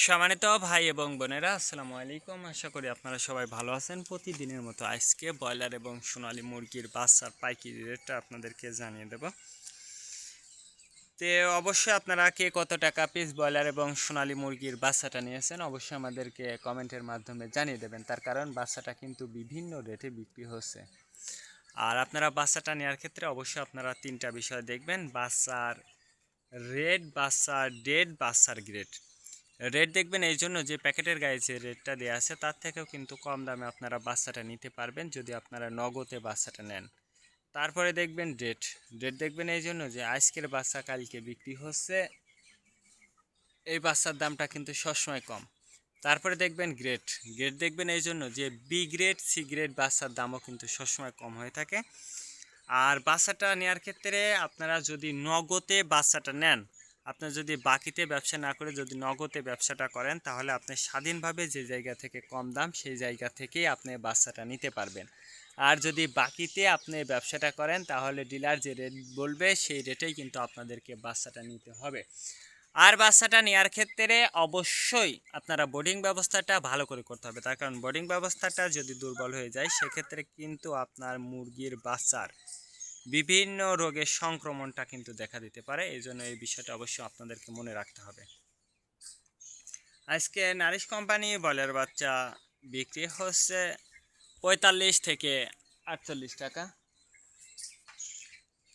সম্মানিত ভাই এবং বোনেরা, আসসালামু আলাইকুম। আশা করি আপনারা সবাই ভালো আছেন। প্রতিদিনের মতো আজকে ব্রয়লার এবং সোনালী মুরগির বাচ্চার পাইকারি রেটটা আপনাদেরকে জানিয়ে দেব। তো অবশ্যই আপনারা কে কত টাকা পিস ব্রয়লার এবং সোনালী মুরগির বাচ্চাটা নিয়েছেন অবশ্যই আমাদেরকে কমেন্টের মাধ্যমে জানিয়ে দেবেন। তার কারণ বাচ্চাটা কিন্তু বিভিন্ন রেটে বিক্রি হচ্ছে। আর আপনারা বাচ্চাটা নেওয়ার ক্ষেত্রে অবশ্যই আপনারা তিনটা বিষয় দেখবেন: বাচ্চার রেট, বাচ্চার ডেট, বাচ্চার গ্রেড। রেট দেখবেন এই জন্য যে প্যাকেটের গায়ে যে রেটটা দেওয়া আছে তার থেকেও কিন্তু কম দামে আপনারা বাচ্চাটা নিতে পারবেন যদি আপনারা নগদে বাচ্চাটা নেন। তারপরে দেখবেন ডেট। ডেট দেখবেন এই জন্য যে আজকের বাচ্চা কালকে বিক্রি হচ্ছে, এই বাচ্চার দামটা কিন্তু সবসময় কম। তারপরে দেখবেন গ্রেড। গ্রেড দেখবেন এই জন্য যে বি গ্রেড, সি গ্রেড বাচ্চার দামও কিন্তু সবসময় কম হয়ে থাকে। আর বাচ্চাটা নেওয়ার ক্ষেত্রে আপনারা যদি নগদে বাচ্চাটা নেন, আপনার যদি বাকিতে ব্যবসা না করে যদি নগদে ব্যবসাটা করেন, তাহলে আপনি স্বাধীনভাবে যে জায়গা থেকে কম দাম সেই জায়গা থেকেই আপনি বাচ্চাটা নিতে পারবেন। আর যদি বাকিতে আপনি ব্যবসাটা করেন তাহলে ডিলার যে রেট বলবে সেই রেটেই কিন্তু আপনাদেরকে বাচ্চাটা নিতে হবে। আর বাচ্চাটা নেওয়ার ক্ষেত্রে অবশ্যই আপনারা বোর্ডিং ব্যবস্থাটা ভালো করে করতে হবে। তার কারণ বোর্ডিং ব্যবস্থাটা যদি দুর্বল হয়ে যায় সেক্ষেত্রে কিন্তু আপনার মুরগির বাচ্চার বিভিন্ন রোগের সংক্রমণটা কিন্তু দেখা দিতে পারে। এই জন্য এই বিষয়টা অবশ্যই আপনাদেরকে মনে রাখতে হবে। আজকে নারিশ কোম্পানি ব্রয়লার বাচ্চা বিক্রি হচ্ছে 45 থেকে 48 টাকা।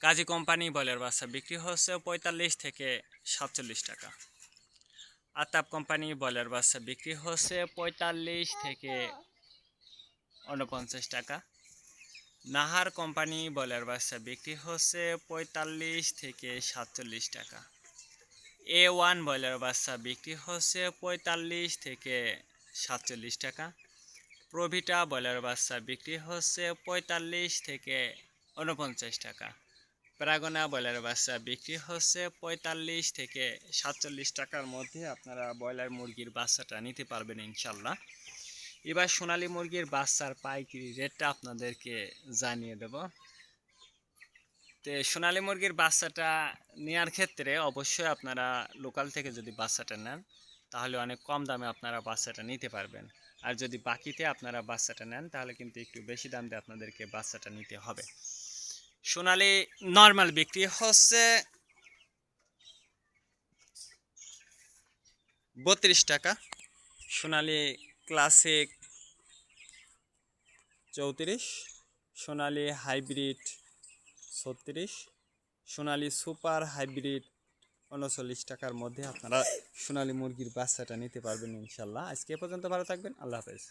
কাজী কোম্পানি ব্রয়লার বাচ্চা বিক্রি হচ্ছে 45 থেকে 47 টাকা। আতাপ কোম্পানি ব্রয়লার বাচ্চা বিক্রি হচ্ছে 45 থেকে 49 টাকা। নাহার কোম্পানি ব্রয়লার বাচ্চা বিক্রি হচ্ছে 45 থেকে 47 টাকা। A1 ব্রয়লার বাচ্চা বিক্রি হচ্ছে 45 থেকে 47 টাকা। প্রভিটা ব্রয়লার বাচ্চা বিক্রি হচ্ছে 45 থেকে 49 টাকা। প্রাগনা ব্রয়লার বাচ্চা বিক্রি হচ্ছে 45 থেকে 47 টাকার মধ্যে আপনারা ব্রয়লার মুরগির বাচ্চাটা নিতে পারবেন ইনশাল্লাহ। এবার সোনালী মুরগির বাচ্চার পাইকারি রেটটা আপনাদেরকে জানিয়ে দেব। তো সোনালী মুরগির বাচ্চাটা নেওয়ার ক্ষেত্রে অবশ্যই আপনারা লোকাল থেকে যদি বাচ্চাটা নেন তাহলে অনেক কম দামে আপনারা বাচ্চাটা নিতে পারবেন। আর যদি বাকিতে আপনারা বাচ্চাটা নেন তাহলে কিন্তু একটু বেশি দাম দিয়ে আপনাদেরকে বাচ্চাটা নিতে হবে। সোনালী নর্মাল বিক্রি হচ্ছে 32 টাকা। সোনালী ক্লাসিক 34, সোনালী হাইব্রিড 36, সোনালী সুপার হাইব্রিড 39 টাকার মধ্যে আপনারা সোনালী মুরগির বাচ্চাটা নিতে পারবেন ইনশাল্লাহ। আজকে এ পর্যন্ত ভালো থাকবেন। আল্লাহ হাফেজ।